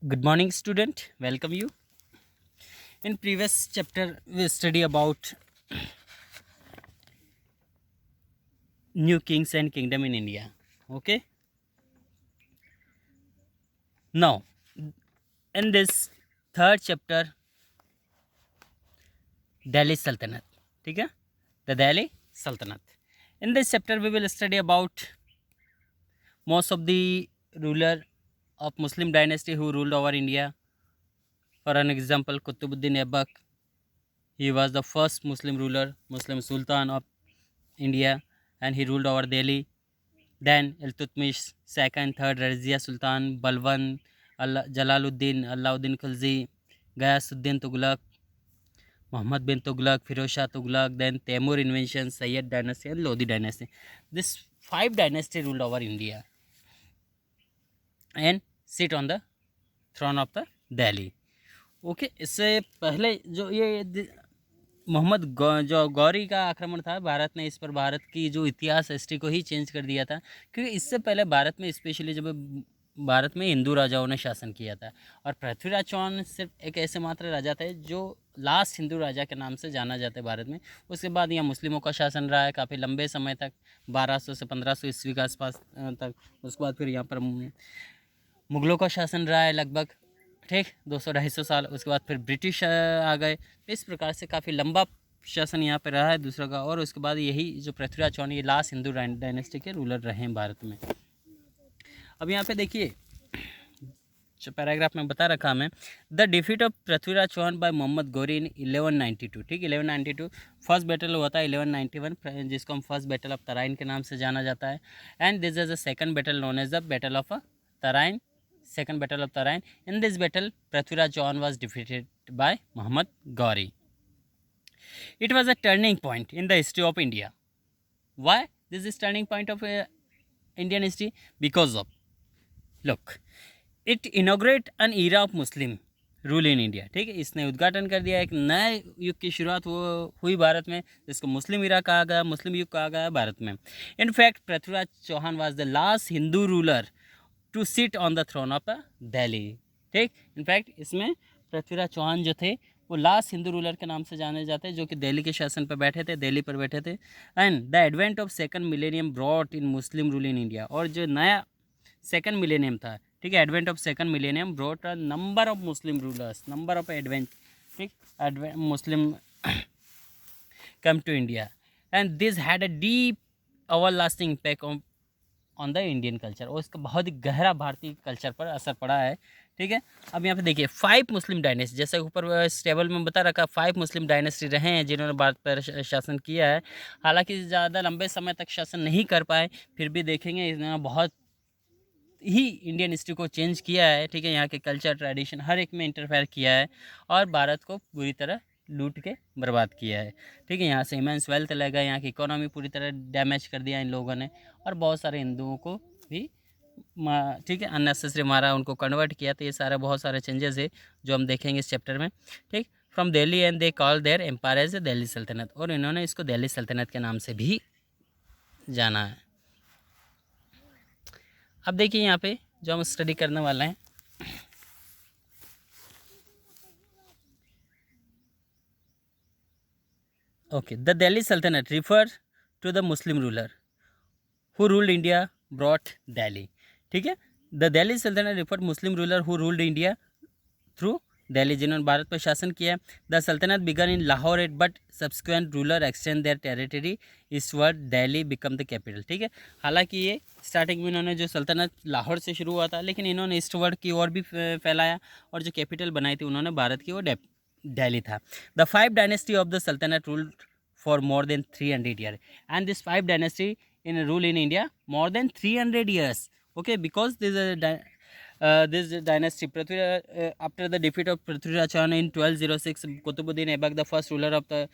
Good morning, student. Welcome you. In previous chapter, we study about new kings and kingdom in India. Okay. Now, in this third chapter, Delhi Sultanate. ठीक है? The Delhi Sultanate. In this chapter, we will study about most of the ruler of Muslim dynasty who ruled over India. For an example, Qutbuddin Aibak. He was the first Muslim ruler, Muslim Sultan of India, and he ruled over Delhi. Then Iltutmish, second, third, Razia Sultan, Balwan, Jalaluddin, Alauddin Khilji, Gayasuddin Tughlaq, Muhammad bin Tughlaq, Firoz Shah Tughlaq, then Temur invention, Sayyid dynasty and Lodi dynasty. This five dynasty ruled over India and sit on the throne of the Delhi. Okay इससे पहले जो ये मोहम्मद जो गौरी का आक्रमण था भारत ने इस पर भारत की जो इतिहास हिस्ट्री को ही चेंज कर दिया था, क्योंकि इससे पहले भारत में स्पेशली जब भारत में हिंदू राजाओं ने शासन किया था और पृथ्वीराज चौहान सिर्फ एक ऐसे मात्र राजा थे जो लास्ट हिंदू राजा के नाम से जाना जाता है भारत में। उसके बाद यहाँ मुस्लिमों का शासन रहा है काफ़ी लंबे समय तक, 1200 से 1500 ईस्वी के आसपास तक। उसके बाद फिर यहाँ पर मुग़लों का शासन रहा है लगभग, ठीक, 200-250 साल। उसके बाद फिर ब्रिटिश आ गए। इस प्रकार से काफ़ी लंबा शासन यहाँ पे रहा है दूसरा का। और उसके बाद यही जो पृथ्वीराज चौहान ये लास्ट हिंदू डायनेस्टी के रूलर रहे हैं भारत में। अब यहाँ पे देखिए जो पैराग्राफ में बता रखा हमें, the defeat of Prithviraj Chauhan by Mohammad Ghori in 1192, ठीक, 1192। फर्स्ट बैटल हुआ था 1191 जिसको हम फर्स्ट बैटल ऑफ तराइन के नाम से जाना जाता है। And this is the second battle known as the battle of Tarain, second battle of Tarain. In this battle, Prithviraj Chauhan was defeated by Muhammad Ghori. It was a turning point in the history of India. Why this is turning point of Indian history? Because of, look, it inaugurate an era of Muslim rule in India, ठीक है। इसने उद्घाटन कर दिया, एक नए युग की शुरुआत वो हुई भारत में, जिसको मुस्लिम इरा कहा गया, मुस्लिम युग कहा गया भारत में। In fact Prithviraj Chauhan was the last Hindu ruler to sit on the throne of Delhi, ठीक। इनफैक्ट इसमें पृथ्वीराज चौहान जो थे वो लास्ट हिंदू रूलर के नाम से जाने जाते हैं, जो कि दिल्ली के शासन पर बैठे थे, दिल्ली पर बैठे थे। And the advent of second millennium brought in Muslim rule in India. और जो नया सेकंड मिलेनियम था, ठीक है, advent of second millennium brought a number of Muslim rulers, number of advent, ठीक, Muslim come to India. And this had a deep ever lasting impact on the Indian culture. और इसका बहुत ही गहरा भारतीय culture पर असर पड़ा है, ठीक है। अब यहाँ पे देखिए 5 मुस्लिम डायनेस्टी, जैसे ऊपर इस टेबल में बता रखा, 5 मुस्लिम डायनेस्टी रहे हैं जिन्होंने भारत पर शासन किया है। हालांकि ज़्यादा लंबे समय तक शासन नहीं कर पाए, फिर भी देखेंगे इन्होंने बहुत ही इंडियन हिस्ट्री को चेंज किया है, ठीक है। यहाँ के कल्चर ट्रेडिशन हर एक में इंटरफेयर किया है और भारत को पूरी तरह लूट के बर्बाद किया है, ठीक है। यहाँ से इमेंस वेल्थ ले गए, यहाँ की इकोनॉमी पूरी तरह डैमेज कर दिया इन लोगों ने, और बहुत सारे हिंदुओं को भी ठीक है अननेसेसरी मारा, उनको कन्वर्ट किया। तो ये सारे बहुत सारे चेंजेस है जो हम देखेंगे इस चैप्टर में, ठीक। From Delhi and they call their empire as Delhi Sultanate, और इन्होंने इसको दिल्ली सल्तनत के नाम से भी जाना है। अब देखिए यहाँ पे जो हम स्टडी करने वाले हैं, okay, the Delhi Sultanate refer to the Muslim ruler who ruled India brought Delhi, ठीक है। The Delhi Sultanate refer Muslim ruler who ruled India through Delhi, जिन्होंने भारत पर शासन किया। The Sultanate began in Lahore at but subsequent ruler extend their territory eastward, Delhi become the capital, ठीक है। हालांकि ये स्टार्टिंग में इन्होंने जो सल्तनत लाहौर से शुरू हुआ था, लेकिन इन्होंने ईस्टवर्ड की ओर भी फैलाया और जो कैपिटल बनाई थी उन्होंने भारत की वो दिल्ली था। द 5 डायनेस्टी ऑफ द सल्तनत ruled for more than 300 year, and this 5 dynasty in rule in India more than 300 years. Okay, because this dynasty after the defeat of Prithviraj Chauhan in 1206, Qutbuddin Aibak, the first ruler of the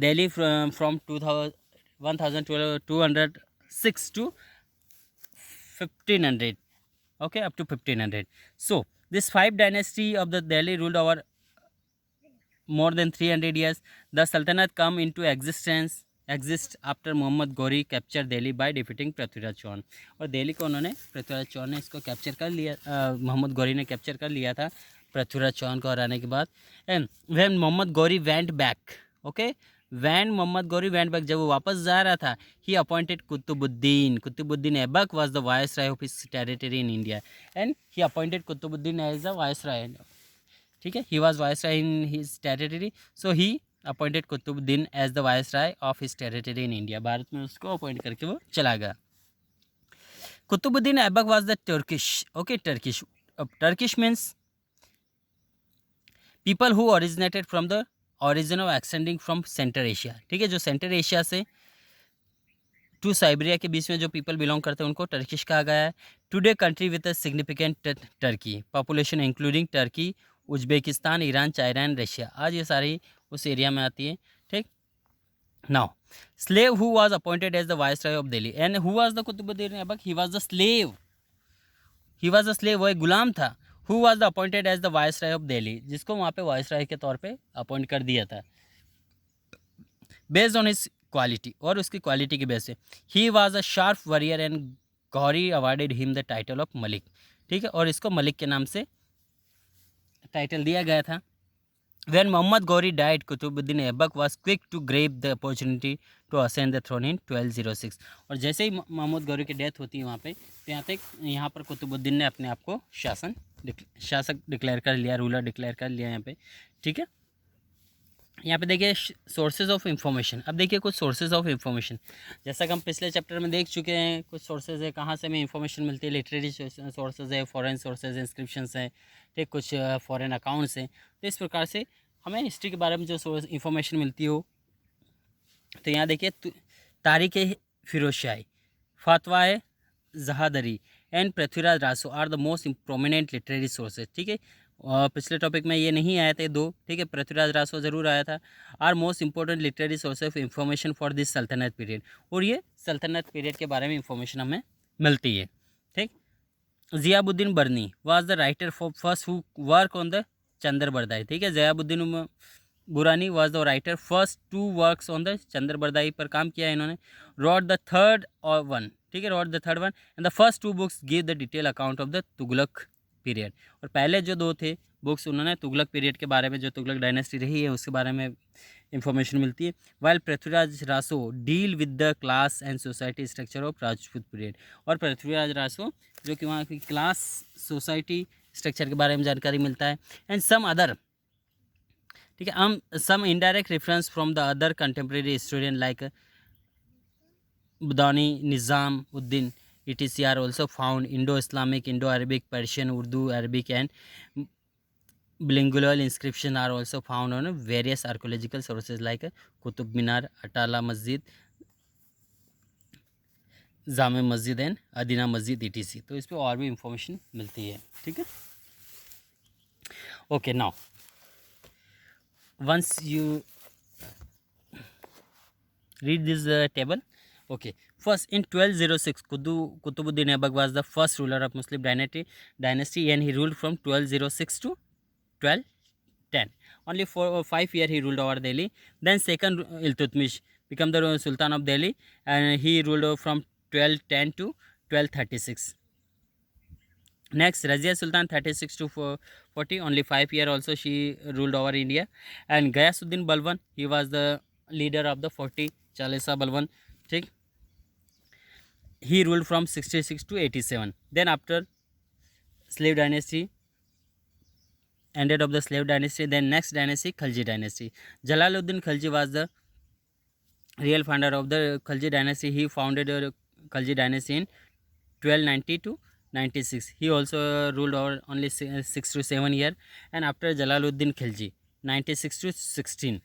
Delhi from 1206 to 1500, okay, up to 1500. So this 5 dynasty of the Delhi ruled over more than 300 years. The Sultanate come into existence exist after Mohammad Ghori capture Delhi by defeating Prithviraj Chauhan. और दिल्ली को उन्होंने, पृथ्वीराज चौहान ने इसको capture कर लिया, मोहम्मद गौरी ने capture कर लिया था पृथ्वीराज चौहान को हराने के बाद। And when Mohammad Ghori went back, okay, when Mohammad Ghori went back, जब वो वापस जा रहा था, he appointed Qutbuddin Aibak was the viceroy of his territory in India, and he appointed Qutbuddin as the viceroy, ठीक है, he was viceroy in his territory, so he appointed Qutbuddin as the viceroy of his territory in India, Bharat में उसको appoint करके वो चला गया। Qutubuddin Aibak was the Turkish, okay, Turkish means people who originated from the origin of extending from Central Asia, ठीक है, जो Central Asia से टू साइबेरिया के बीच में जो पीपल बिलोंग करते हैं उनको टर्किश कहा गया है। Today country with a significant Turkey population including Turkey, Uzbekistan, Iran, China and Russia, आज ये सारी उस एरिया में आती है, ठीक। Now slave who was appointed as the viceroy of Delhi, and who was the Qutbuddin Aibak, he was the slave, वो एक गुलाम था। Who was the appointed as the viceroy of Delhi, जिसको वहाँ पे वायसराय के तौर पे अपॉइंट कर दिया था बेस्ड ऑन हिज क्वालिटी, और उसकी क्वालिटी की बेस से। He was a sharp warrior and Gauri awarded him the title of Malik, ठीक है, और इसको मलिक के नाम से टाइटल दिया गया था। When Muhammad Ghori died, Qutubuddin Aibak was quick to grab the opportunity to ascend the throne in 1206, और जैसे ही मोहम्मद गौरी की डेथ होती है वहाँ पे, तो यहाँ पर कुतुबुद्दीन ने अपने आप को शासक डिक्लेयर कर लिया, रूलर डिक्लेयर कर लिया यहाँ पे, ठीक है। यहाँ पे देखिए सोर्सेज ऑफ इंफॉर्मेशन। अब देखिए कुछ सोर्सेज ऑफ इंफॉर्मेशन, जैसा कि हम पिछले चैप्टर में देख चुके हैं, कुछ सोर्सेज है कहाँ से हमें इंफॉर्मेशन मिलती है, लिटरेरी सोर्सेज है, फॉरेन सोर्सेज, इंस्क्रिप्शंस हैं, ठीक, कुछ फॉरेन अकाउंट्स हैं। तो इस प्रकार से हमें हिस्ट्री के बारे में जो सोर्स इंफॉर्मेशन मिलती हो, तो यहाँ देखिए तारीख Firoz Shahi, Fatawa Jahandari and Prithviraj Raso are the most prominent literary sources, ठीक है। पिछले टॉपिक में ये नहीं आए थे दो, ठीक है, पृथ्वीराज रासो ज़रूर आया था। Are most important literary source of information for this Sultanate period, और ये सल्तनत पीरियड के बारे में इंफॉर्मेशन हमें मिलती है, ठीक। Ziauddin Barani was the writer for first who work on the Chandra Bardai, ठीक है, Ziauddin Barani was the writer first two works on the Chandra Bardai पर काम किया है इन्होंने। रॉट द थर्ड और वन, ठीक है, wrote the third one and the first two books give the detail account of the Tughlaq period, और पहले जो दो थे बुक्स उन्होंने तुगलक पीरियड के बारे में, जो तुगलक डायनेस्टी रही है उसके बारे में इंफॉर्मेशन मिलती है। While Prithviraj Raso deal with the class and society structure of Rajput period, और पृथ्वीराज रासो जो कि वहाँ की क्लास सोसाइटी स्ट्रक्चर के बारे में जानकारी मिलता है। एंड सम अदर, ठीक है, हम some indirect reference from the other contemporary historian like Badauni, Nizamuddin etc are also found. Indo-Islamic, Indo-Arabic, Persian, Urdu, Arabic and bilingual inscriptions are also found on various archaeological sources like Qutub Minar, Atala Masjid, जामे मस्जिद and अदीना मस्जिद etc, तो इस पर और भी information मिलती है, ठीक है। Okay, now once you read this table, okay, first in 1206 Qutbuddin Aibak was the first ruler of Muslim dynasty and he ruled from 1206 to 1210, only 4 or 5 years he ruled over Delhi. Then second Iltutmish became the Sultan of Delhi and he ruled from 1210 to 1236. Next Razia Sultan 36 to 40, only 5 years also she ruled over India. And Ghayasuddin Balban, he was the leader of the 40 Chalisa Balban, ठीक, he ruled from 66 to 87. Then after slave dynasty ended of the slave dynasty, then next dynasty Khalji dynasty. Jalaluddin Khalji was the real founder of the Khalji dynasty. He founded Khalji dynasty in 1290 to 96. He also ruled over only 6 to 7 years. And after Jalaluddin Khalji 96 to 16,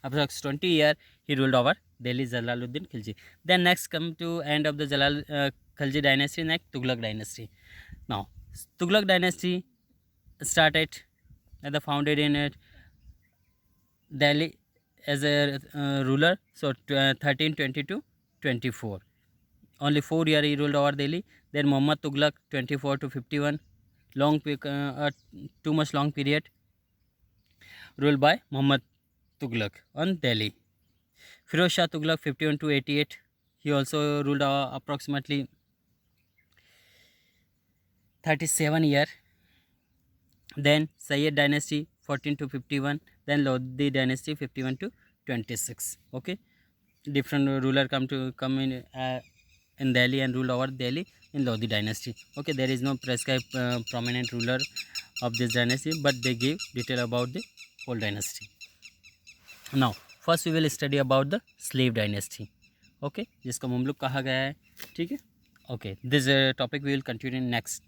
after 20 years he ruled over Delhi, Jalaluddin Khilji. Then next come to end of the Khalji dynasty, next Tughlaq dynasty. Now Tughlaq dynasty started as the founded in Delhi as a ruler, so 1320 to 24, only 4 years he ruled over Delhi. Then Muhammad Tughlaq 24 to 51, long too much long period ruled by Muhammad Tughlaq on Delhi. Firoz Shah Tughlaq 51 to 88. He also ruled approximately 37 year. Then Sayyid dynasty 14 to 51. Then Lodi dynasty 51 to 26. Okay, different ruler come in Delhi and rule over Delhi in Lodi dynasty. Okay, there is no prescribed prominent ruler of this dynasty, but they give detail about the whole dynasty. Now first we will study about the slave dynasty. Okay, जिसको मुमलुक कहा गया है. ठीक है. Okay, this topic we will continue in next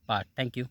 part. Thank you.